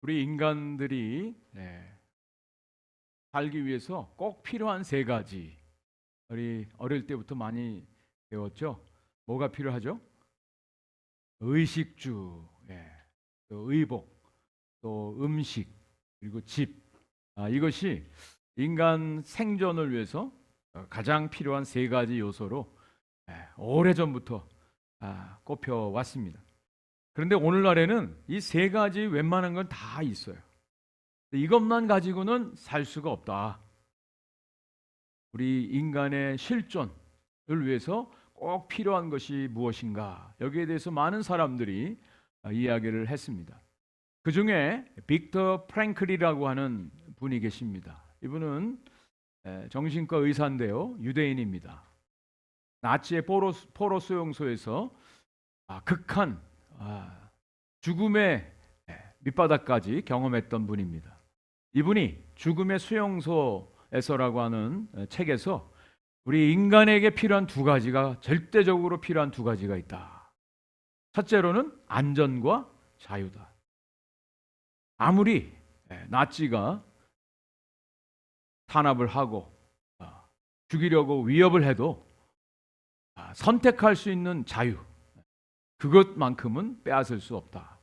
우리 인간들이 살기 위해서 꼭 필요한 세 가지, 우리 어릴 때부터 많이 배웠죠. 뭐가 필요하죠? 의식주, 또 의복, 또 음식, 그리고 집. 이것이 인간 생존을 위해서 가장 필요한 세 가지 요소로 오래전부터 꼽혀왔습니다. 그런데 오늘날에는 이 세 가지 웬만한 건 다 있어요. 이것만 가지고는 살 수가 없다. 우리 인간의 실존을 위해서 꼭 필요한 것이 무엇인가? 여기에 대해서 많은 사람들이 이야기를 했습니다. 그 중에 빅터 프랭클이라고 하는 분이 계십니다. 이분은 정신과 의사인데요, 유대인입니다. 나치의 포로 수용소에서 극한 죽음의 밑바닥까지 경험했던 분입니다. 이분이 죽음의 수용소에서라고 하는 책에서 우리 인간에게 필요한 두 가지가, 절대적으로 필요한 두 가지가 있다. 첫째로는 안전과 자유다. 아무리 나치가 탄압을 하고 죽이려고 위협을 해도 선택할 수 있는 자유, 그것만큼은 빼앗을 수 없다.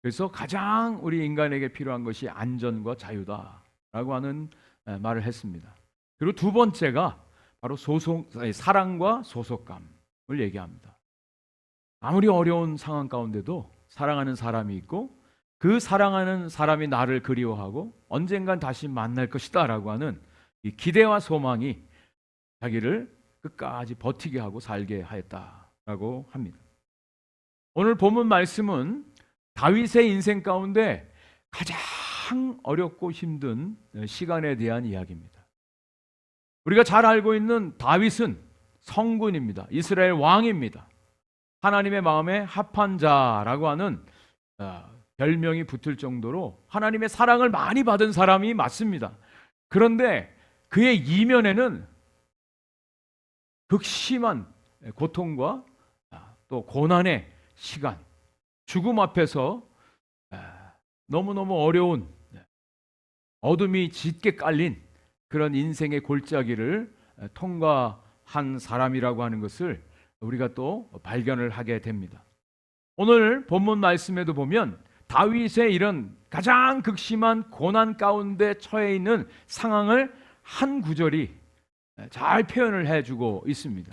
그래서 가장 우리 인간에게 필요한 것이 안전과 자유다라고 하는 말을 했습니다. 그리고 두 번째가 바로 사랑과 소속감을 얘기합니다. 아무리 어려운 상황 가운데도 사랑하는 사람이 있고, 그 사랑하는 사람이 나를 그리워하고 언젠간 다시 만날 것이다 라고 하는 이 기대와 소망이 자기를 끝까지 버티게 하고 살게 하였다라고 합니다. 오늘 본문 말씀은 다윗의 인생 가운데 가장 어렵고 힘든 시간에 대한 이야기입니다. 우리가 잘 알고 있는 다윗은 성군입니다. 이스라엘 왕입니다. 하나님의 마음에 합한 자라고 하는 별명이 붙을 정도로 하나님의 사랑을 많이 받은 사람이 맞습니다. 그런데 그의 이면에는 극심한 고통과 또 고난의 시간, 죽음 앞에서 너무너무 어려운 어둠이 짙게 깔린 그런 인생의 골짜기를 통과한 사람이라고 하는 것을 우리가 또 발견을 하게 됩니다. 오늘 본문 말씀에도 보면 다윗의 이런 가장 극심한 고난 가운데 처해 있는 상황을 한 구절이 잘 표현을 해주고 있습니다.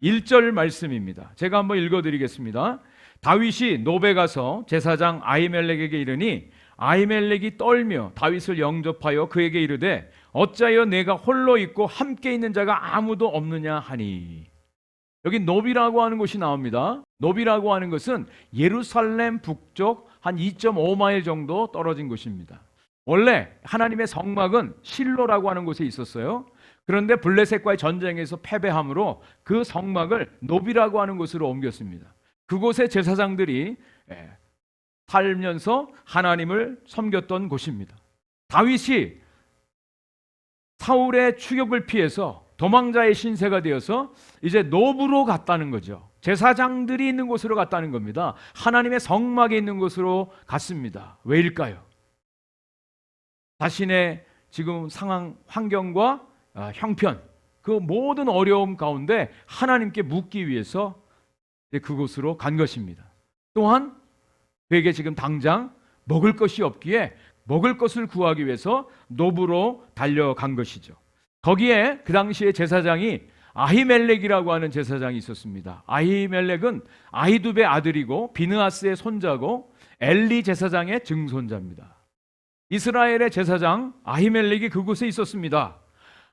1절 말씀입니다. 제가 한번 읽어드리겠습니다. 다윗이 노베 가서 제사장 아히멜렉에게 이르니 아히멜렉이 떨며 다윗을 영접하여 그에게 이르되 어찌하여 내가 홀로 있고 함께 있는 자가 아무도 없느냐 하니. 여기 노비라고 하는 곳이 나옵니다. 노비라고 하는 것은 예루살렘 북쪽 한 2.5마일 정도 떨어진 곳입니다. 원래 하나님의 성막은 실로라고 하는 곳에 있었어요. 그런데 블레셋과의 전쟁에서 패배함으로 그 성막을 노비라고 하는 곳으로 옮겼습니다. 그곳에 제사장들이 살면서 하나님을 섬겼던 곳입니다. 다윗이 사울의 추격을 피해서 도망자의 신세가 되어서 이제 노브로 갔다는 거죠. 제사장들이 있는 곳으로 갔다는 겁니다. 하나님의 성막에 있는 곳으로 갔습니다. 왜일까요? 자신의 지금 상황, 환경과 형편, 그 모든 어려움 가운데 하나님께 묻기 위해서 그곳으로 간 것입니다. 또한 그에게 지금 당장 먹을 것이 없기에 먹을 것을 구하기 위해서 노브로 달려간 것이죠. 거기에 그 당시에 제사장이 아히멜렉이라고 하는 제사장이 있었습니다. 아히멜렉은 아히두베의 아들이고 비느하스의 손자고 엘리 제사장의 증손자입니다. 이스라엘의 제사장 아히멜렉이 그곳에 있었습니다.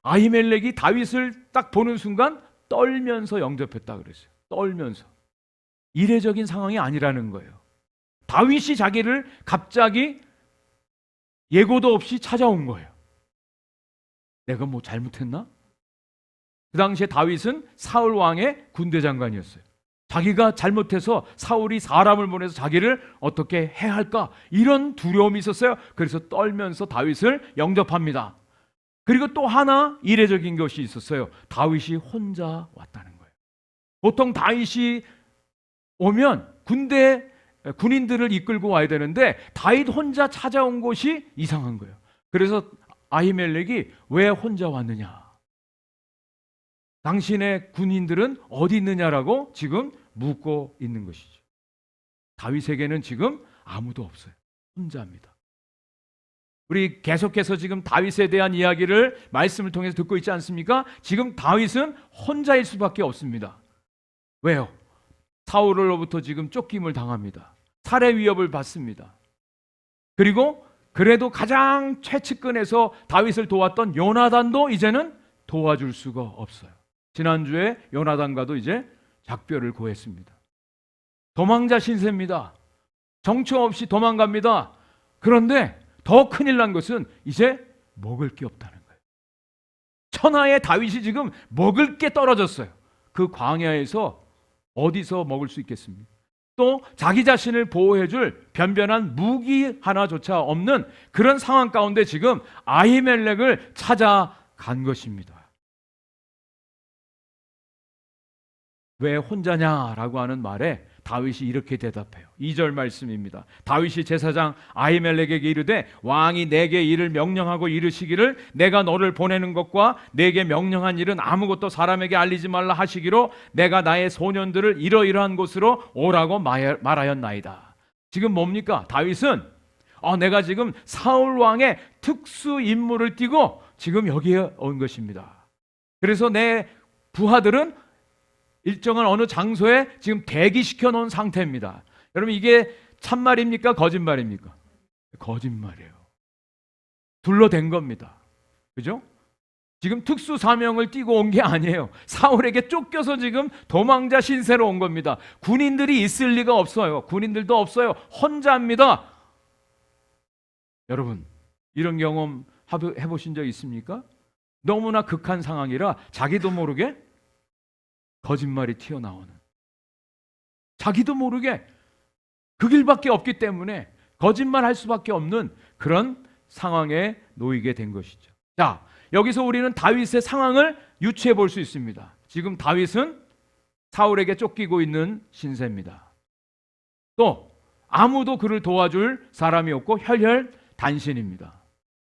아히멜렉이 다윗을 딱 보는 순간 떨면서 영접했다 그랬어요. 떨면서. 이례적인 상황이 아니라는 거예요. 다윗이 자기를 갑자기 예고도 없이 찾아온 거예요. 내가 뭐 잘못했나? 그 당시에 다윗은 사울 왕의 군대 장관이었어요. 자기가 잘못해서 사울이 사람을 보내서 자기를 어떻게 해야 할까? 이런 두려움이 있었어요. 그래서 떨면서 다윗을 영접합니다. 그리고 또 하나 이례적인 것이 있었어요. 다윗이 혼자 왔다는 거예요. 보통 다윗이 오면 군대 군인들을 이끌고 와야 되는데 다윗 혼자 찾아온 곳이 이상한 거예요. 그래서 아히멜렉이 왜 혼자 왔느냐? 당신의 군인들은 어디 있느냐라고 지금 묻고 있는 것이죠. 다윗에게는 지금 아무도 없어요. 혼자입니다. 우리 계속해서 지금 다윗에 대한 이야기를 말씀을 통해서 듣고 있지 않습니까? 지금 다윗은 혼자일 수밖에 없습니다. 왜요? 사울로부터 지금 쫓김을 당합니다. 살해 위협을 받습니다. 그리고 그래도 가장 최측근에서 다윗을 도왔던 요나단도 이제는 도와줄 수가 없어요. 지난주에 요나단과도 이제 작별을 고했습니다. 도망자 신세입니다. 정처 없이 도망갑니다. 그런데 더 큰일 난 것은 이제 먹을 게 없다는 거예요. 천하의 다윗이 지금 먹을 게 떨어졌어요. 그 광야에서 어디서 먹을 수 있겠습니까? 또 자기 자신을 보호해줄 변변한 무기 하나조차 없는 그런 상황 가운데 지금 아히멜렉을 찾아간 것입니다. 왜 혼자냐라고 하는 말에 다윗이 이렇게 대답해요. 2절 말씀입니다. 다윗이 제사장 아히멜렉에게 이르되 왕이 내게 이를 명령하고 이르시기를 내가 너를 보내는 것과 내게 명령한 일은 아무것도 사람에게 알리지 말라 하시기로 내가 나의 소년들을 이러이러한 곳으로 오라고 말하였나이다. 지금 뭡니까? 다윗은 내가 지금 사울 왕의 특수 임무를 띠고 지금 여기에 온 것입니다. 그래서 내 부하들은 일정한 어느 장소에 지금 대기시켜 놓은 상태입니다. 여러분 이게 참말입니까? 거짓말입니까? 거짓말이에요. 둘러댄 겁니다. 그죠? 지금 특수 사명을 띠고 온 게 아니에요. 사울에게 쫓겨서 지금 도망자 신세로 온 겁니다. 군인들이 있을 리가 없어요. 군인들도 없어요. 혼자입니다. 여러분 이런 경험 해보신 적 있습니까? 너무나 극한 상황이라 자기도 모르게 거짓말이 튀어나오는, 자기도 모르게 그 길밖에 없기 때문에 거짓말할 수밖에 없는 그런 상황에 놓이게 된 것이죠. 자, 여기서 우리는 다윗의 상황을 유추해 볼 수 있습니다. 지금 다윗은 사울에게 쫓기고 있는 신세입니다. 또 아무도 그를 도와줄 사람이 없고 혈혈단신입니다.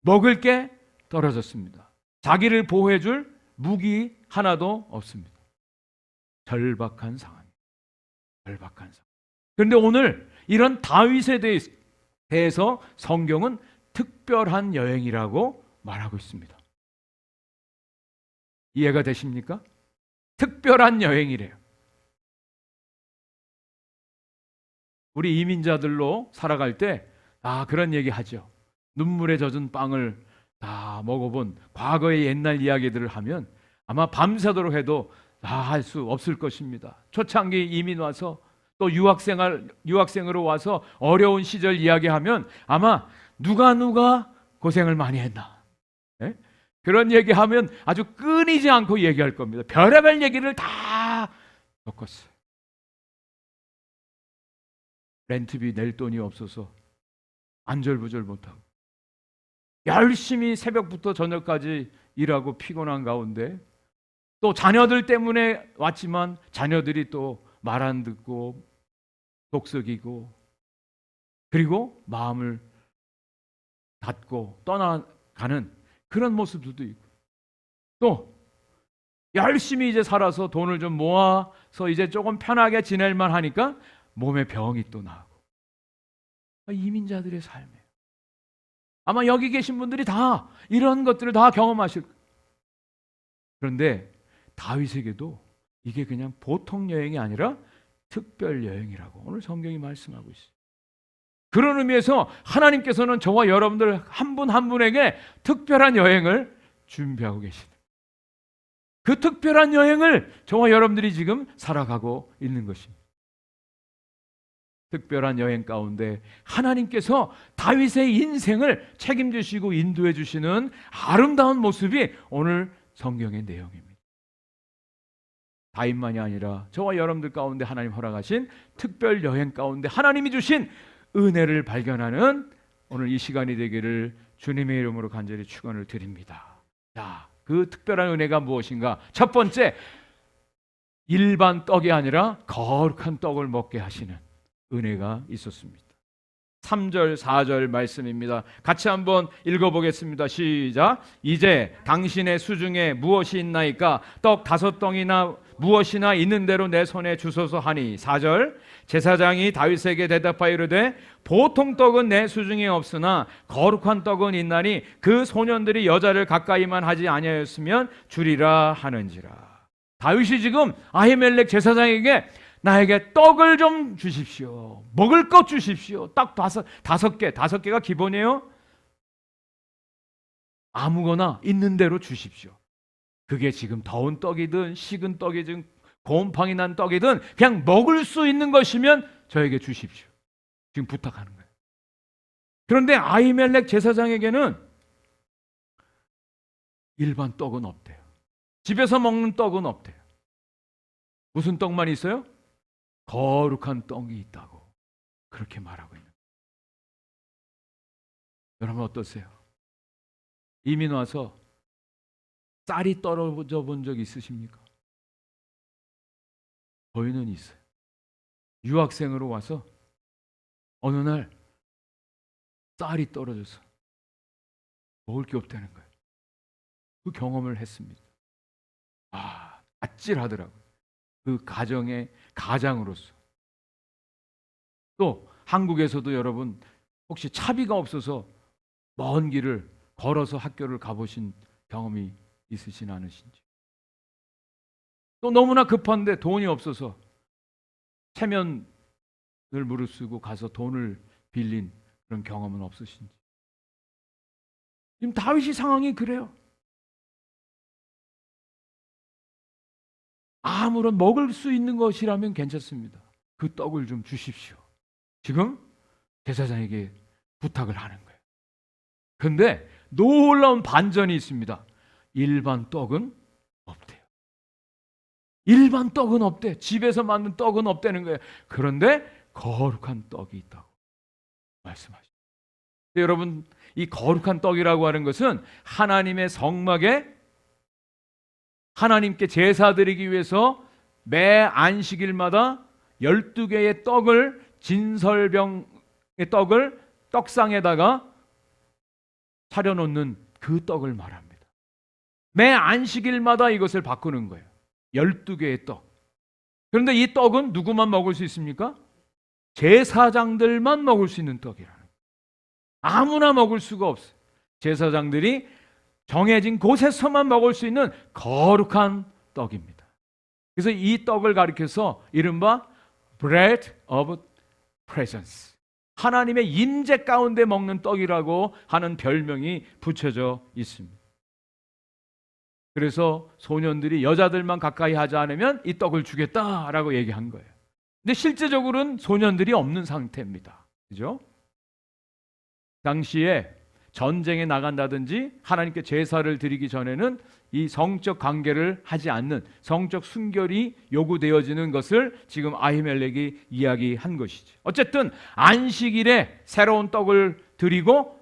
먹을 게 떨어졌습니다. 자기를 보호해줄 무기 하나도 없습니다. 절박한 상황입니다. 절박한 상황. 그런데 오늘 이런 다윗에 대해서 성경은 특별한 여행이라고 말하고 있습니다. 이해가 되십니까? 특별한 여행이래요. 우리 이민자들로 살아갈 때 그런 얘기 하죠. 눈물에 젖은 빵을 다 먹어본 과거의 옛날 이야기들을 하면 아마 밤새도록 해도 다 할 수 없을 것입니다. 초창기 이민 와서 또 유학생으로 와서 어려운 시절 이야기하면 아마 누가 고생을 많이 했나, 네? 그런 얘기하면 아주 끊이지 않고 얘기할 겁니다. 별의별 얘기를 다 겪었어요. 렌트비 낼 돈이 없어서 안절부절 못하고 열심히 새벽부터 저녁까지 일하고 피곤한 가운데 또 자녀들 때문에 왔지만 자녀들이 또 말 안 듣고 독석이고 그리고 마음을 닫고 떠나가는 그런 모습들도 있고 또 열심히 이제 살아서 돈을 좀 모아서 이제 조금 편하게 지낼만 하니까 몸에 병이 또 나고 이민자들의 삶이에요. 아마 여기 계신 분들이 다 이런 것들을 다 경험하실 거예요. 그런데 다윗에게도 이게 그냥 보통 여행이 아니라 특별 여행이라고 오늘 성경이 말씀하고 있어요. 그런 의미에서 하나님께서는 저와 여러분들 한 분 한 분에게 특별한 여행을 준비하고 계시다. 그 특별한 여행을 저와 여러분들이 지금 살아가고 있는 것입니다. 특별한 여행 가운데 하나님께서 다윗의 인생을 책임지시고 인도해 주시는 아름다운 모습이 오늘 성경의 내용입니다. 다윗만이 아니라 저와 여러분들 가운데 하나님 허락하신 특별 여행 가운데 하나님이 주신 은혜를 발견하는 오늘 이 시간이 되기를 주님의 이름으로 간절히 축원을 드립니다. 자, 그 특별한 은혜가 무엇인가? 첫 번째, 일반 떡이 아니라 거룩한 떡을 먹게 하시는 은혜가 있었습니다. 3절, 4절 말씀입니다. 같이 한번 읽어보겠습니다. 시작. 이제 당신의 수중에 무엇이 있나이까? 떡 5덩이나 무엇이나 있는 대로 내 손에 주소서 하니. 4절. 제사장이 다윗에게 대답하여 이르되 보통 떡은 내 수중에 없으나 거룩한 떡은 있나니 그 소년들이 여자를 가까이만 하지 아니하였으면 주리라 하는지라. 다윗이 지금 아히멜렉 제사장에게 나에게 떡을 좀 주십시오. 먹을 것 주십시오. 딱 다섯 개가 기본이에요. 아무거나 있는 대로 주십시오. 그게 지금 더운 떡이든 식은 떡이든 곰팡이 난 떡이든 그냥 먹을 수 있는 것이면 저에게 주십시오. 지금 부탁하는 거예요. 그런데 아히멜렉 제사장에게는 일반 떡은 없대요. 집에서 먹는 떡은 없대요. 무슨 떡만 있어요? 거룩한 떡이 있다고 그렇게 말하고 있는 거예요. 여러분 어떠세요? 이민 와서 쌀이 떨어져 본 적 있으십니까? 저희는 있어요. 유학생으로 와서 어느 날 쌀이 떨어져서 먹을 게 없다는 거예요. 그 경험을 했습니다. 아찔하더라고요. 그 가정의 가장으로서. 또 한국에서도 여러분 혹시 차비가 없어서 먼 길을 걸어서 학교를 가보신 경험이 있으신 않으신지? 또 너무나 급한데 돈이 없어서 체면을 무릅쓰고 가서 돈을 빌린 그런 경험은 없으신지? 지금 다윗이 상황이 그래요. 아무런 먹을 수 있는 것이라면 괜찮습니다. 그 떡을 좀 주십시오. 지금 제사장에게 부탁을 하는 거예요. 그런데 놀라운 반전이 있습니다. 일반 떡은 없대요. 일반 떡은 없대. 집에서 만든 떡은 없다는 거예요. 그런데 거룩한 떡이 있다고 말씀하십니다. 여러분, 이 거룩한 떡이라고 하는 것은 하나님의 성막에 하나님께 제사 드리기 위해서 매 안식일마다 12개의 떡을 진설병의 떡을 떡상에다가 차려놓는 그 떡을 말합니다. 매 안식일마다 이것을 바꾸는 거예요. 12개의 떡. 그런데 이 떡은 누구만 먹을 수 있습니까? 제사장들만 먹을 수 있는 떡이라는 거예요. 아무나 먹을 수가 없어요. 제사장들이 정해진 곳에서만 먹을 수 있는 거룩한 떡입니다. 그래서 이 떡을 가리켜서 이른바 Bread of Presence, 하나님의 임재 가운데 먹는 떡이라고 하는 별명이 붙여져 있습니다. 그래서 소년들이 여자들만 가까이 하지 않으면 이 떡을 주겠다라고 얘기한 거예요. 근데 실제적으로는 소년들이 없는 상태입니다. 그죠? 당시에 전쟁에 나간다든지 하나님께 제사를 드리기 전에는 이 성적 관계를 하지 않는 성적 순결이 요구되어지는 것을 지금 아히멜렉이 이야기한 것이죠. 어쨌든 안식일에 새로운 떡을 드리고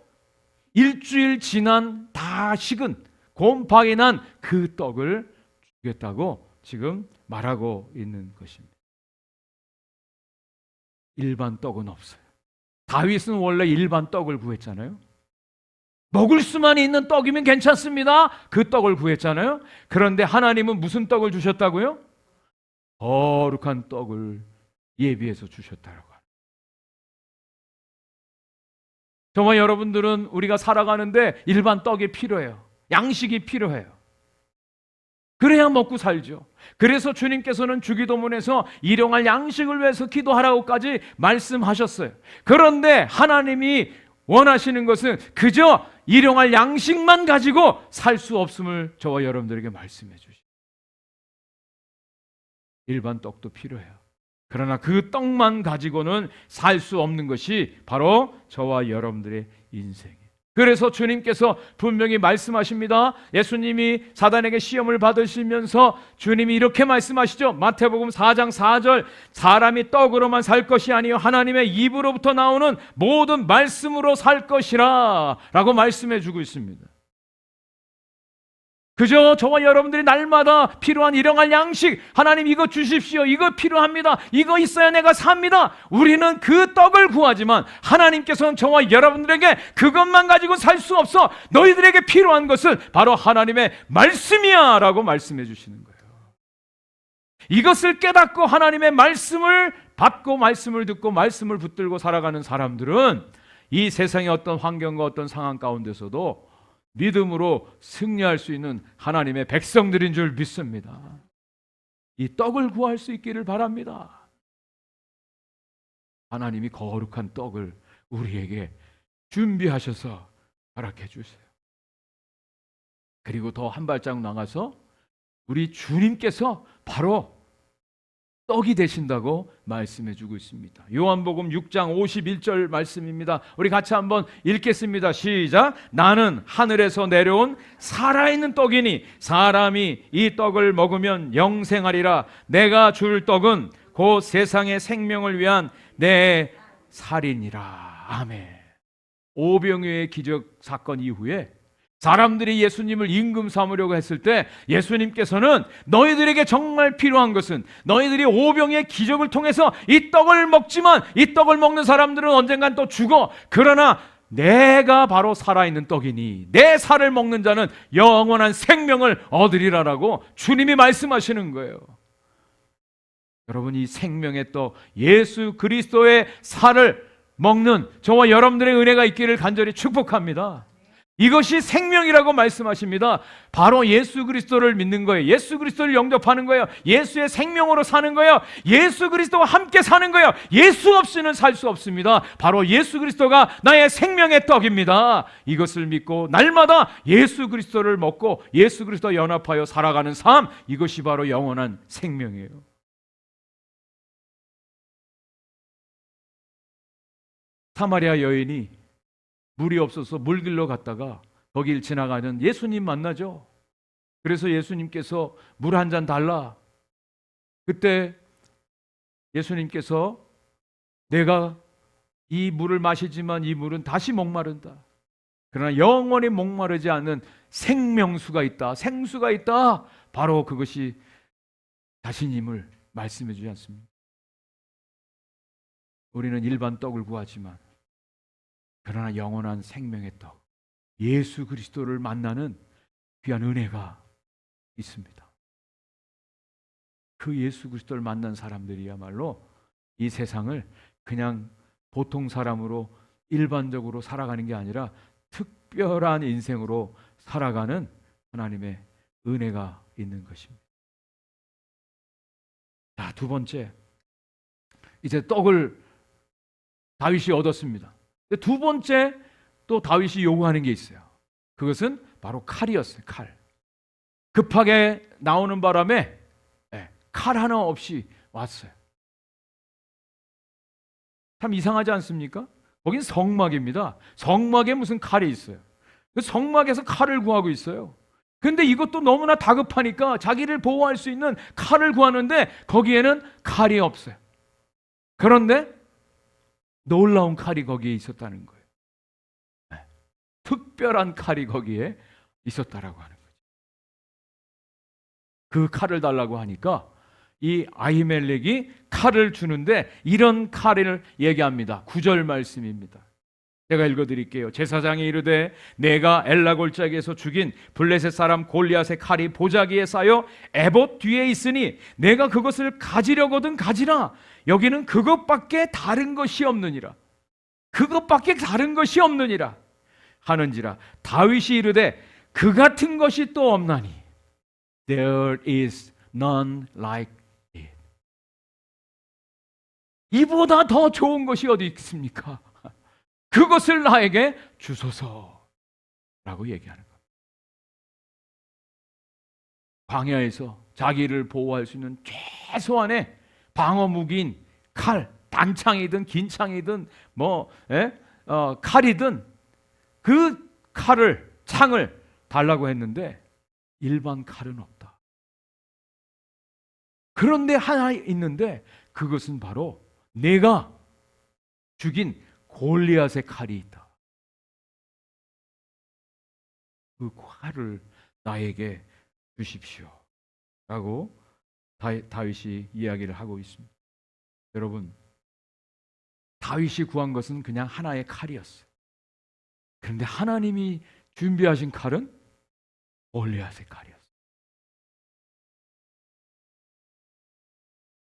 일주일 지난 다 식은 곰팡이 난 그 떡을 주겠다고 지금 말하고 있는 것입니다. 일반 떡은 없어요. 다윗은 원래 일반 떡을 구했잖아요. 먹을 수만 있는 떡이면 괜찮습니다. 그 떡을 구했잖아요. 그런데 하나님은 무슨 떡을 주셨다고요? 거룩한 떡을 예비해서 주셨다고. 정말 여러분들은 우리가 살아가는데 일반 떡이 필요해요. 양식이 필요해요. 그래야 먹고 살죠. 그래서 주님께서는 주기도문에서 일용할 양식을 위해서 기도하라고까지 말씀하셨어요. 그런데 하나님이 원하시는 것은 그저 일용할 양식만 가지고 살 수 없음을 저와 여러분들에게 말씀해 주시죠. 일반 떡도 필요해요. 그러나 그 떡만 가지고는 살 수 없는 것이 바로 저와 여러분들의 인생이에요. 그래서 주님께서 분명히 말씀하십니다. 예수님이 사단에게 시험을 받으시면서 주님이 이렇게 말씀하시죠. 마태복음 4장 4절, 사람이 떡으로만 살 것이 아니요 하나님의 입으로부터 나오는 모든 말씀으로 살 것이라 라고 말씀해 주고 있습니다. 그저 저와 여러분들이 날마다 필요한 일용할 양식, 하나님 이거 주십시오, 이거 필요합니다, 이거 있어야 내가 삽니다. 우리는 그 떡을 구하지만 하나님께서는 저와 여러분들에게 그것만 가지고 살 수 없어, 너희들에게 필요한 것은 바로 하나님의 말씀이야 라고 말씀해 주시는 거예요. 이것을 깨닫고 하나님의 말씀을 받고 말씀을 듣고 말씀을 붙들고 살아가는 사람들은 이 세상의 어떤 환경과 어떤 상황 가운데서도 믿음으로 승리할 수 있는 하나님의 백성들인 줄 믿습니다. 이 떡을 구할 수 있기를 바랍니다. 하나님이 거룩한 떡을 우리에게 준비하셔서 허락해 주세요. 그리고 더 한 발짝 나가서 우리 주님께서 바로 떡이 되신다고 말씀해 주고 있습니다. 요한복음 6장 51절 말씀입니다. 우리 같이 한번 읽겠습니다. 시작. 나는 하늘에서 내려온 살아있는 떡이니 사람이 이 떡을 먹으면 영생하리라. 내가 줄 떡은 곧 세상의 생명을 위한 내 살이니라. 아멘. 오병이어의 기적 사건 이후에 사람들이 예수님을 임금 삼으려고 했을 때 예수님께서는 너희들에게 정말 필요한 것은 너희들이 오병이의 기적을 통해서 이 떡을 먹지만 이 떡을 먹는 사람들은 언젠간 또 죽어. 그러나 내가 바로 살아있는 떡이니 내 살을 먹는 자는 영원한 생명을 얻으리라라고 주님이 말씀하시는 거예요. 여러분, 이 생명의 떡 예수 그리스도의 살을 먹는 저와 여러분들의 은혜가 있기를 간절히 축복합니다. 이것이 생명이라고 말씀하십니다. 바로 예수 그리스도를 믿는 거예요. 예수 그리스도를 영접하는 거예요. 예수의 생명으로 사는 거예요. 예수 그리스도와 함께 사는 거예요. 예수 없이는 살 수 없습니다. 바로 예수 그리스도가 나의 생명의 떡입니다. 이것을 믿고 날마다 예수 그리스도를 먹고 예수 그리스도와 연합하여 살아가는 삶, 이것이 바로 영원한 생명이에요. 사마리아 여인이 물이 없어서 물길로 갔다가 거길 지나가는 예수님 만나죠. 그래서 예수님께서 물 한 잔 달라. 그때 예수님께서 내가 이 물을 마시지만 이 물은 다시 목마른다. 그러나 영원히 목마르지 않는 생명수가 있다. 생수가 있다. 바로 그것이 자신임을 말씀해 주지 않습니까? 우리는 일반 떡을 구하지만 그러나 영원한 생명의 떡 예수 그리스도를 만나는 귀한 은혜가 있습니다. 그 예수 그리스도를 만난 사람들이야말로 이 세상을 그냥 보통 사람으로 일반적으로 살아가는 게 아니라 특별한 인생으로 살아가는 하나님의 은혜가 있는 것입니다. 자, 두 번째, 이제 떡을 다윗이 얻었습니다. 두 번째 또 다윗이 요구하는 게 있어요. 그것은 바로 칼이었어요. 칼. 급하게 나오는 바람에 칼 하나 없이 왔어요. 참 이상하지 않습니까? 거긴 성막입니다. 성막에 무슨 칼이 있어요. 그 성막에서 칼을 구하고 있어요. 근데 이것도 너무나 다급하니까 자기를 보호할 수 있는 칼을 구하는데 거기에는 칼이 없어요. 그런데 놀라운 칼이 거기에 있었다는 거예요. 특별한 칼이 거기에 있었다라고 하는 거죠. 그 칼을 달라고 하니까 이 아히멜렉이 칼을 주는데 이런 칼을 얘기합니다. 9절 말씀입니다. 제가 읽어드릴게요. 제사장이 이르되 내가 엘라 골짜기에서 죽인 블레셋 사람 골리앗의 칼이 보자기에 쌓여 에봇 뒤에 있으니 내가 그것을 가지려거든 가지라. 여기는 그것밖에 다른 것이 없느니라. 그것밖에 다른 것이 없느니라 하는지라. 다윗이 이르되 그 같은 것이 또 없나니 There is none like it. 이보다 더 좋은 것이 어디 있습니까? 그것을 나에게 주소서라고 얘기하는 겁니다. 광야에서 자기를 보호할 수 있는 최소한의 방어 무기인 칼, 단창이든 긴창이든 칼이든 그 칼을, 창을 달라고 했는데 일반 칼은 없다. 그런데 하나 있는데 그것은 바로 내가 죽인 골리앗의 칼이 있다. 그 칼을 나에게 주십시오 라고 다윗이 이야기를 하고 있습니다. 여러분, 다윗이 구한 것은 그냥 하나의 칼이었어요. 그런데 하나님이 준비하신 칼은 골리앗의 칼이었어요.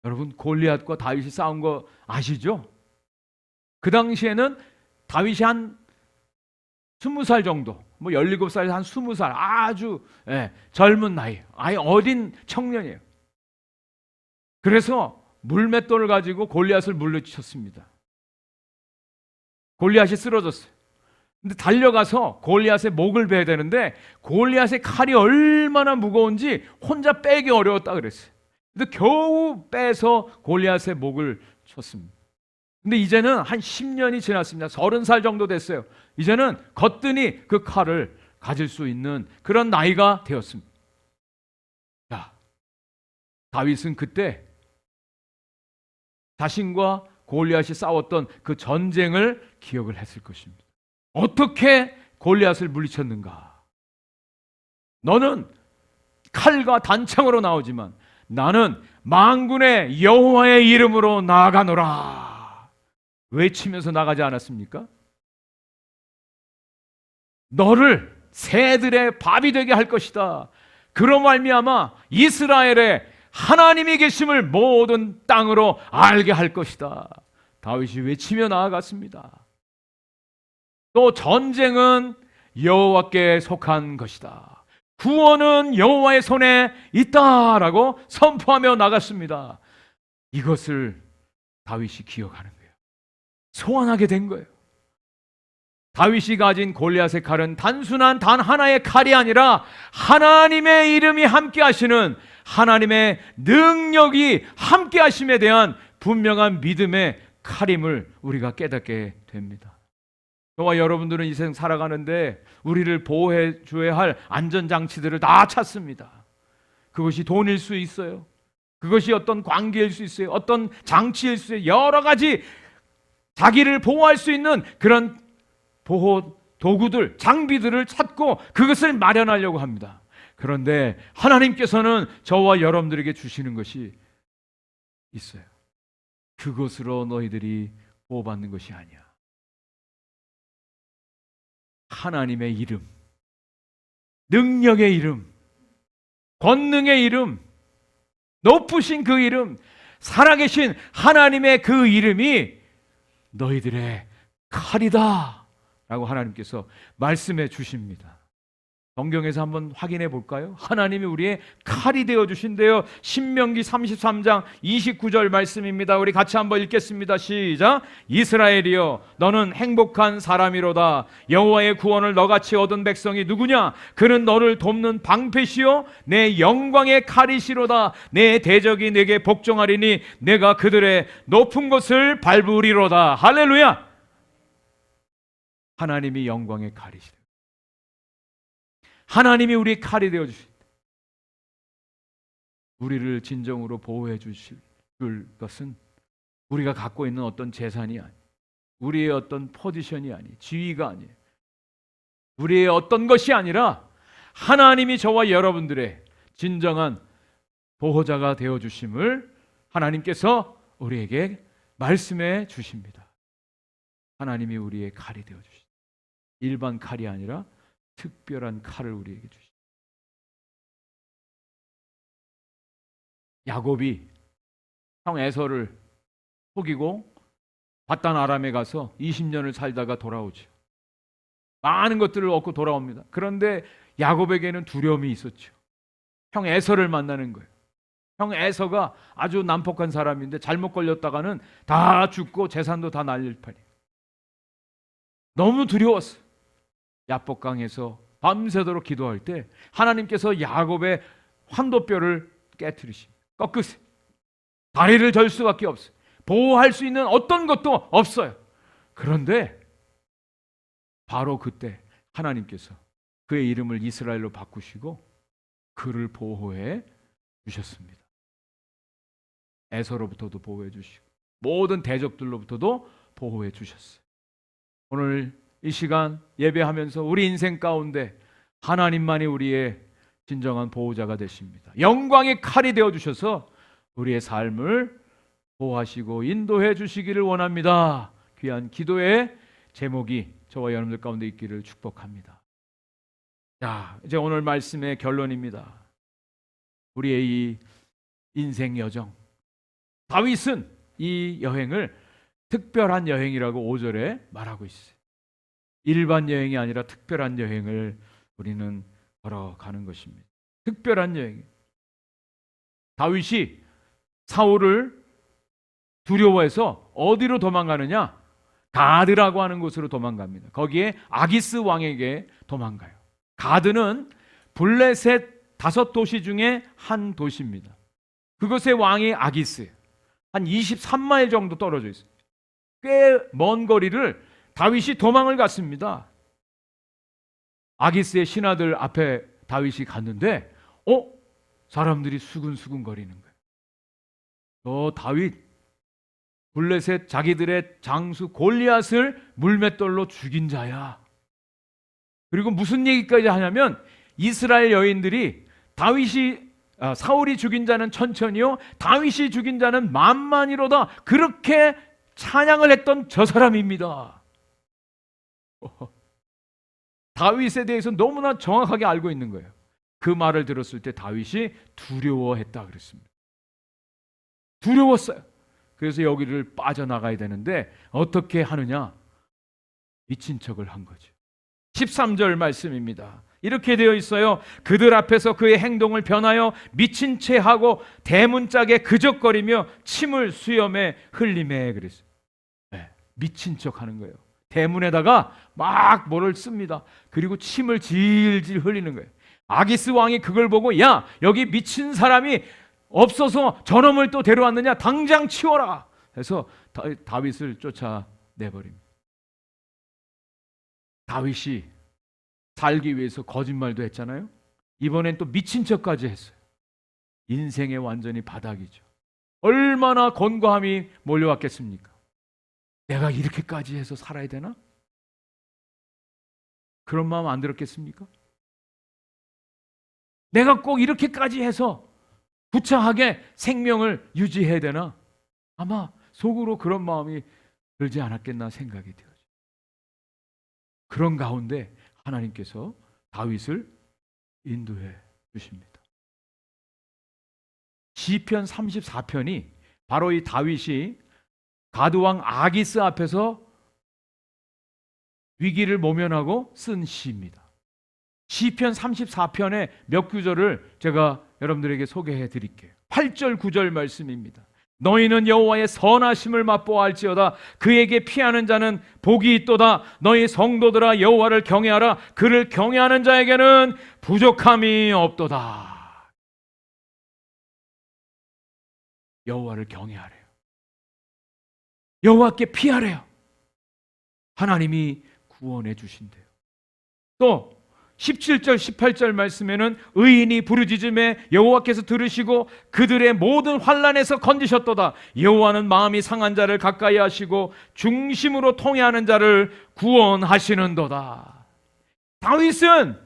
여러분, 골리앗과 다윗이 싸운 거 아시죠? 그 당시에는 다윗이 한 20살 정도, 뭐 17살, 한 20살, 아주 젊은 나이, 아예 어린 청년이에요. 그래서 물맷돌을 가지고 골리앗을 물리쳤습니다. 골리앗이 쓰러졌어요. 근데 달려가서 골리앗의 목을 베야 되는데 골리앗의 칼이 얼마나 무거운지 혼자 빼기 어려웠다 그랬어요. 근데 겨우 빼서 골리앗의 목을 쳤습니다. 근데 이제는 한 10년이 지났습니다. 30살 정도 됐어요. 이제는 거뜬히 그 칼을 가질 수 있는 그런 나이가 되었습니다. 자, 다윗은 그때 자신과 골리앗이 싸웠던 그 전쟁을 기억을 했을 것입니다. 어떻게 골리앗을 물리쳤는가? 너는 칼과 단창으로 나오지만 나는 만군의 여호와의 이름으로 나아가노라 외치면서 나가지 않았습니까? 너를 새들의 밥이 되게 할 것이다. 그로 말미암아 이스라엘에 하나님이 계심을 모든 땅으로 알게 할 것이다. 다윗이 외치며 나아갔습니다. 또 전쟁은 여호와께 속한 것이다. 구원은 여호와의 손에 있다라고 선포하며 나갔습니다. 이것을 다윗이 기억하는 거예요. 소원하게 된 거예요. 다윗이 가진 골리앗의 칼은 단순한 단 하나의 칼이 아니라 하나님의 이름이 함께 하시는 하나님의 능력이 함께 하심에 대한 분명한 믿음의 칼임을 우리가 깨닫게 됩니다. 저와 여러분들은 이 세상 살아가는데 우리를 보호해 줘야 할 안전장치들을 다 찾습니다. 그것이 돈일 수 있어요. 그것이 어떤 관계일 수 있어요. 어떤 장치일 수 있어요. 여러 가지 자기를 보호할 수 있는 그런 보호 도구들, 장비들을 찾고 그것을 마련하려고 합니다. 그런데 하나님께서는 저와 여러분들에게 주시는 것이 있어요. 그것으로 너희들이 보호받는 것이 아니야. 하나님의 이름, 능력의 이름, 권능의 이름, 높으신 그 이름, 살아계신 하나님의 그 이름이 너희들의 칼이다 라고 하나님께서 말씀해 주십니다. 성경에서 한번 확인해 볼까요? 하나님이 우리의 칼이 되어 주신대요. 신명기 33장 29절 말씀입니다. 우리 같이 한번 읽겠습니다. 시작. 이스라엘이여 너는 행복한 사람이로다. 여호와의 구원을 너같이 얻은 백성이 누구냐? 그는 너를 돕는 방패시요 내 영광의 칼이시로다. 내 대적이 내게 복종하리니 내가 그들의 높은 곳을 밟으리로다. 할렐루야. 하나님이 영광의 칼이시다. 하나님이 우리의 칼이 되어 주신다. 우리를 진정으로 보호해 주실 것은 우리가 갖고 있는 어떤 재산이 아니, 우리의 어떤 포지션이 아니, 지위가 아니, 우리의 어떤 것이 아니라 하나님이 저와 여러분들의 진정한 보호자가 되어 주심을 하나님께서 우리에게 말씀해 주십니다. 하나님이 우리의 칼이 되어 주십니다. 일반 칼이 아니라 특별한 칼을 우리에게 주십니다. 야곱이 형 에서를 속이고 바단 아람에 가서 20년을 살다가 돌아오죠. 많은 것들을 얻고 돌아옵니다. 그런데 야곱에게는 두려움이 있었죠. 형 에서를 만나는 거예요. 형 에서가 아주 난폭한 사람인데 잘못 걸렸다가는 다 죽고 재산도 다 날릴 판이에요. 너무 두려웠어요. 야복강에서 밤새도록 기도할 때 하나님께서 야곱의 환도뼈를 깨트리십니다. 꺾으세요. 다리를 절 수밖에 없어요. 보호할 수 있는 어떤 것도 없어요. 그런데 바로 그때 하나님께서 그의 이름을 이스라엘로 바꾸시고 그를 보호해 주셨습니다. 에서로부터도 보호해 주시고 모든 대적들로부터도 보호해 주셨어요. 오늘 이 시간 예배하면서 우리 인생 가운데 하나님만이 우리의 진정한 보호자가 되십니다. 영광의 칼이 되어 주셔서 우리의 삶을 보호하시고 인도해 주시기를 원합니다. 귀한 기도의 제목이 저와 여러분들 가운데 있기를 축복합니다. 자, 이제 오늘 말씀의 결론입니다. 우리의 이 인생 여정, 다윗은 이 여행을 특별한 여행이라고 5절에 말하고 있어요. 일반 여행이 아니라 특별한 여행을 우리는 걸어가는 것입니다. 특별한 여행. 다윗이 사울을 두려워해서 어디로 도망가느냐? 가드라고 하는 곳으로 도망갑니다. 거기에 아기스 왕에게 도망가요. 가드는 블레셋 5도시 중에 한 도시입니다. 그곳의 왕이 아기스, 한 23마일 정도 떨어져 있어요. 꽤 먼 거리를 다윗이 도망을 갔습니다. 아기스의 신하들 앞에 다윗이 갔는데 사람들이 수근수근 거리는 거예요. 다윗, 블레셋 자기들의 장수 골리앗을 물맷돌로 죽인 자야. 그리고 무슨 얘기까지 하냐면 이스라엘 여인들이 사울이 죽인 자는 천천히요, 다윗이 죽인 자는 만만이로다. 그렇게 찬양을 했던 저 사람입니다. 다윗에 대해서 너무나 정확하게 알고 있는 거예요. 그 말을 들었을 때 다윗이 두려워했다 그랬습니다. 두려웠어요. 그래서 여기를 빠져나가야 되는데 어떻게 하느냐? 미친 척을 한 거죠. 13절 말씀입니다. 이렇게 되어 있어요. 그들 앞에서 그의 행동을 변하여 미친 채 하고 대문짝에 그적거리며 침을 수염에 흘리매 그랬어요. 네, 미친 척 하는 거예요. 대문에다가 막 뭐를 씁니다. 그리고 침을 질질 흘리는 거예요. 아기스 왕이 그걸 보고 야, 여기 미친 사람이 없어서 저놈을 또 데려왔느냐? 당장 치워라. 해서 다윗을 쫓아내버립니다. 다윗이 살기 위해서 거짓말도 했잖아요. 이번엔 또 미친 척까지 했어요. 인생의 완전히 바닥이죠. 얼마나 곤고함이 몰려왔겠습니까? 내가 이렇게까지 해서 살아야 되나? 그런 마음 안 들었겠습니까? 내가 꼭 이렇게까지 해서 부차하게 생명을 유지해야 되나? 아마 속으로 그런 마음이 들지 않았겠나 생각이 되어요. 그런 가운데 하나님께서 다윗을 인도해 주십니다. 시편 34편이 바로 이 다윗이 가드왕 아기스 앞에서 위기를 모면하고 쓴 시입니다. 시편 34편의 몇 구절을 제가 여러분들에게 소개해 드릴게요. 8절 9절 말씀입니다. 너희는 여호와의 선하심을 맛보아할지어다. 그에게 피하는 자는 복이 있도다. 너희 성도들아 여호와를 경외하라. 그를 경외하는 자에게는 부족함이 없도다. 여호와를 경외하래요. 여호와께 피하래요. 하나님이 구원해 주신대요. 또 17절 18절 말씀에는 의인이 부르짖음에 여호와께서 들으시고 그들의 모든 환난에서 건지셨도다. 여호와는 마음이 상한 자를 가까이 하시고 중심으로 통회하는 자를 구원하시는도다. 다윗은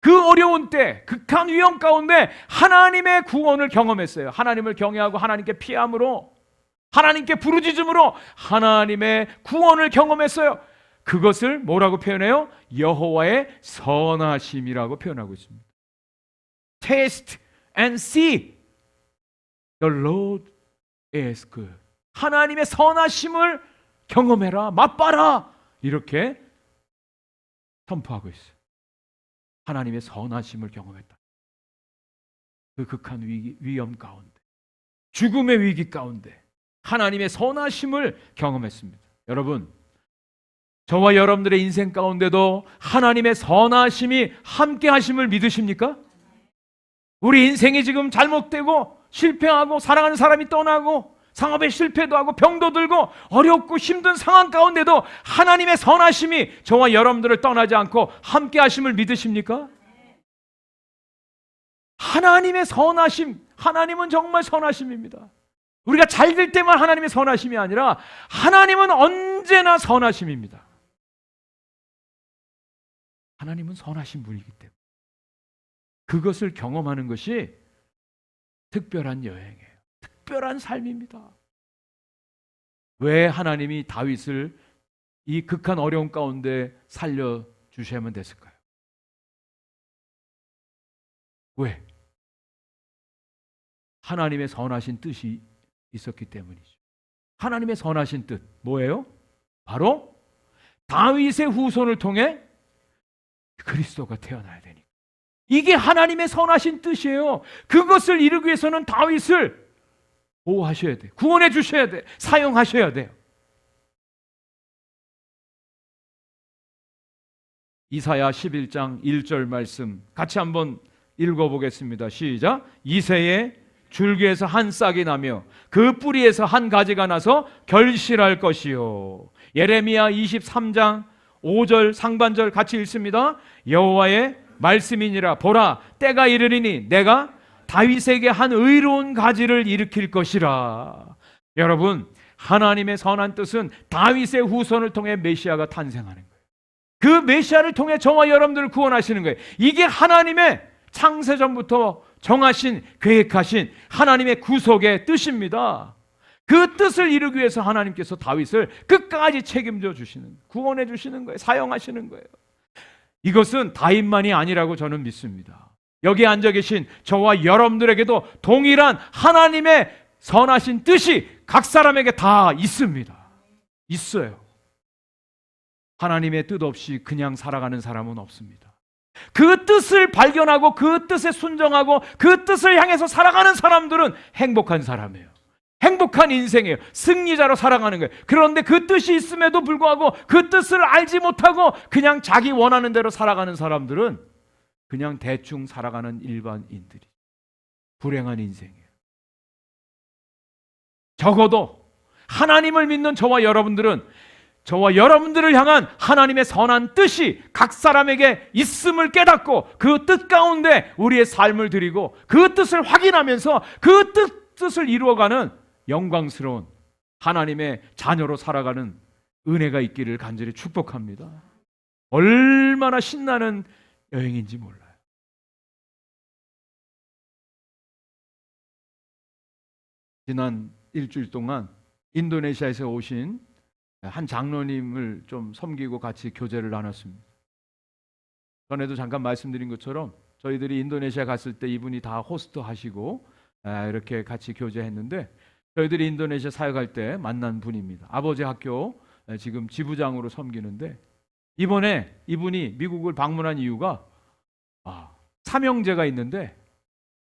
그 어려운 때, 극한 위험 가운데 하나님의 구원을 경험했어요. 하나님을 경외하고 하나님께 피함으로, 하나님께 부르짖음으로 하나님의 구원을 경험했어요. 그것을 뭐라고 표현해요? 여호와의 선하심이라고 표현하고 있습니다. Taste and see the Lord is good. 하나님의 선하심을 경험해라, 맛봐라, 이렇게 선포하고 있어요. 하나님의 선하심을 경험했다. 그 극한 위험 가운데, 죽음의 위기 가운데 하나님의 선하심을 경험했습니다. 여러분, 저와 여러분들의 인생 가운데도 하나님의 선하심이 함께 하심을 믿으십니까? 우리 인생이 지금 잘못되고 실패하고 사랑하는 사람이 떠나고 상업에 실패도 하고 병도 들고 어렵고 힘든 상황 가운데도 하나님의 선하심이 저와 여러분들을 떠나지 않고 함께 하심을 믿으십니까? 하나님의 선하심, 하나님은 정말 선하심입니다. 우리가 잘 될 때만 하나님의 선하심이 아니라 하나님은 언제나 선하심입니다. 하나님은 선하신 분이기 때문에 그것을 경험하는 것이 특별한 여행이에요. 특별한 삶입니다. 왜 하나님이 다윗을 이 극한 어려움 가운데 살려주셔야만 됐을까요? 왜? 하나님의 선하신 뜻이 있었기 때문이죠. 하나님의 선하신 뜻 뭐예요? 바로 다윗의 후손을 통해 그리스도가 태어나야 되니까. 이게 하나님의 선하신 뜻이에요. 그것을 이루기 위해서는 다윗을 보호하셔야 돼. 구원해 주셔야 돼. 사용하셔야 돼요. 이사야 11장 1절 말씀 같이 한번 읽어보겠습니다. 시작. 이새의 줄기에서 한 싹이 나며 그 뿌리에서 한 가지가 나서 결실할 것이요. 예레미야 23장 5절 상반절 같이 읽습니다. 여호와의 말씀이니라. 보라, 때가 이르리니 내가 다윗에게 한 의로운 가지를 일으킬 것이라. 여러분, 하나님의 선한 뜻은 다윗의 후손을 통해 메시아가 탄생하는 거예요. 그 메시아를 통해 저와 여러분들을 구원하시는 거예요. 이게 하나님의 창세전부터 정하신, 계획하신 하나님의 구속의 뜻입니다. 그 뜻을 이루기 위해서 하나님께서 다윗을 끝까지 책임져 주시는, 구원해 주시는 거예요. 사용하시는 거예요. 이것은 다윗만이 아니라고 저는 믿습니다. 여기 앉아 계신 저와 여러분들에게도 동일한 하나님의 선하신 뜻이 각 사람에게 다 있습니다. 있어요. 하나님의 뜻 없이 그냥 살아가는 사람은 없습니다. 그 뜻을 발견하고 그 뜻에 순종하고 그 뜻을 향해서 살아가는 사람들은 행복한 사람이에요. 행복한 인생이에요. 승리자로 살아가는 거예요. 그런데 그 뜻이 있음에도 불구하고 그 뜻을 알지 못하고 그냥 자기 원하는 대로 살아가는 사람들은 그냥 대충 살아가는 일반인들이 불행한 인생이에요. 적어도 하나님을 믿는 저와 여러분들은 저와 여러분들을 향한 하나님의 선한 뜻이 각 사람에게 있음을 깨닫고 그 뜻 가운데 우리의 삶을 드리고 그 뜻을 확인하면서 그 뜻을 이루어가는 영광스러운 하나님의 자녀로 살아가는 은혜가 있기를 간절히 축복합니다. 얼마나 신나는 여행인지 몰라요. 지난 일주일 동안 인도네시아에서 오신 한 장로님을 좀 섬기고 같이 교제를 나눴습니다. 전에도 잠깐 말씀드린 것처럼 저희들이 인도네시아 갔을 때 이분이 다 호스트 하시고 이렇게 같이 교제했는데 저희들이 인도네시아 사역할 때 만난 분입니다. 아버지 학교 지금 지부장으로 섬기는데 이번에 이분이 미국을 방문한 이유가 삼형제가 있는데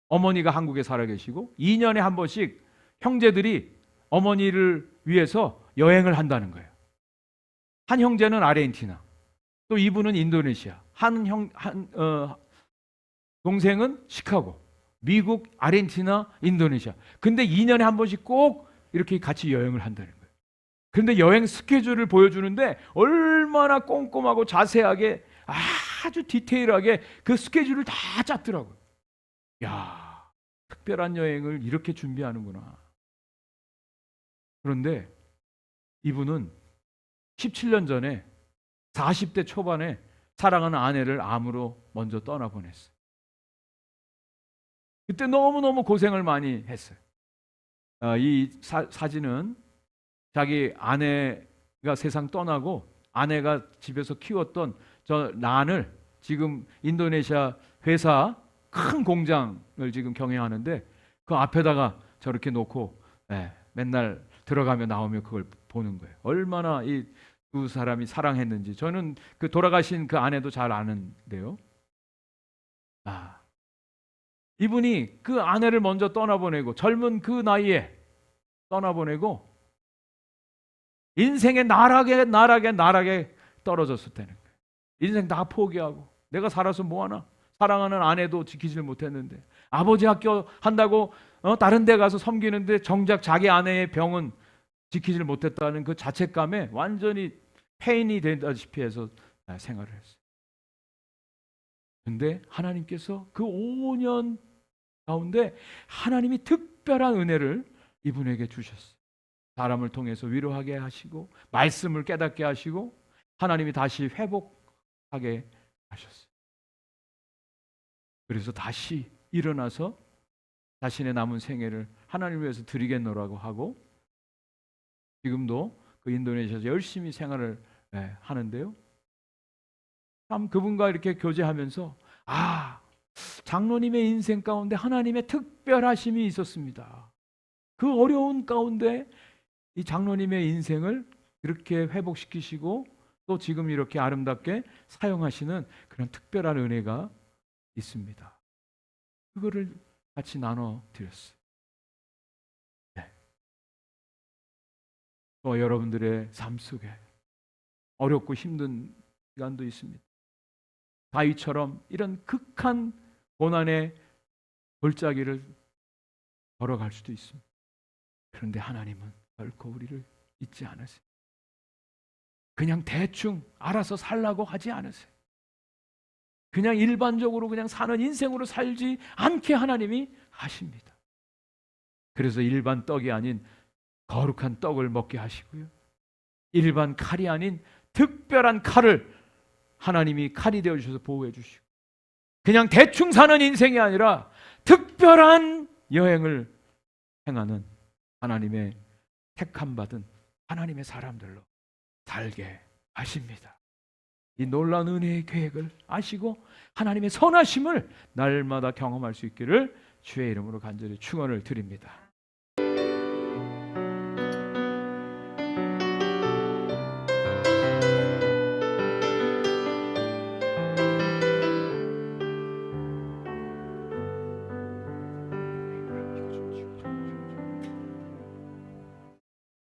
어머니가 한국에 살아 계시고 2년에 한 번씩 형제들이 어머니를 위해서 여행을 한다는 거예요. 한 형제는 아르헨티나, 또 이분은 인도네시아, 동생은 시카고, 미국, 아르헨티나, 인도네시아. 근데 2년에 한 번씩 꼭 이렇게 같이 여행을 한다는 거예요. 그런데 여행 스케줄을 보여주는데 얼마나 꼼꼼하고 자세하게 아주 디테일하게 그 스케줄을 다 짰더라고요. 야, 특별한 여행을 이렇게 준비하는구나. 그런데 이분은 17년 전에 40대 초반에 사랑하는 아내를 암으로 먼저 떠나보냈어요. 그때 너무너무 고생을 많이 했어요. 이 사진은 자기 아내가 세상 떠나고 아내가 집에서 키웠던 저 란을 지금 인도네시아 회사 큰 공장을 지금 경영하는데 그 앞에다가 저렇게 놓고 맨날 들어가며 나오며 그걸 보는 거예요. 얼마나 이 두 사람이 사랑했는지 저는 그 돌아가신 그 아내도 잘 아는데요. 이분이 그 아내를 먼저 떠나보내고 젊은 그 나이에 떠나보내고 인생의 나락에 떨어졌을 때는 거예요. 인생 다 포기하고 내가 살아서 뭐하나, 사랑하는 아내도 지키질 못했는데 아버지 학교 한다고 다른 데 가서 섬기는데 정작 자기 아내의 병은 지키질 못했다는 그 자책감에 완전히 폐인이 된다시피 해서 생활을 했어요. 근데 하나님께서 그 5년 가운데 하나님이 특별한 은혜를 이분에게 주셨어요. 사람을 통해서 위로하게 하시고 말씀을 깨닫게 하시고 하나님이 다시 회복하게 하셨어요. 그래서 다시 일어나서 자신의 남은 생애를 하나님을 위해서 드리겠노라고 하고 지금도 그 인도네시아에서 열심히 생활을 하는데요. 참 그분과 이렇게 교제하면서 장로님의 인생 가운데 하나님의 특별하심이 있었습니다. 그 어려운 가운데 이 장로님의 인생을 이렇게 회복시키시고 또 지금 이렇게 아름답게 사용하시는 그런 특별한 은혜가 있습니다. 그거를 같이 나눠 드렸어요. 또 여러분들의 삶 속에 어렵고 힘든 시간도 있습니다. 다윗처럼 이런 극한 고난의 골짜기를 걸어갈 수도 있습니다. 그런데 하나님은 결코 우리를 잊지 않으세요. 그냥 대충 알아서 살라고 하지 않으세요. 그냥 일반적으로 그냥 사는 인생으로 살지 않게 하나님이 하십니다. 그래서 일반 떡이 아닌 거룩한 떡을 먹게 하시고요. 일반 칼이 아닌 특별한 칼을 하나님이 칼이 되어주셔서 보호해 주시고 그냥 대충 사는 인생이 아니라 특별한 여행을 행하는 하나님의 택함받은 하나님의 사람들로 살게 하십니다. 이 놀라운 은혜의 계획을 아시고 하나님의 선하심을 날마다 경험할 수 있기를 주의 이름으로 간절히 축원을 드립니다.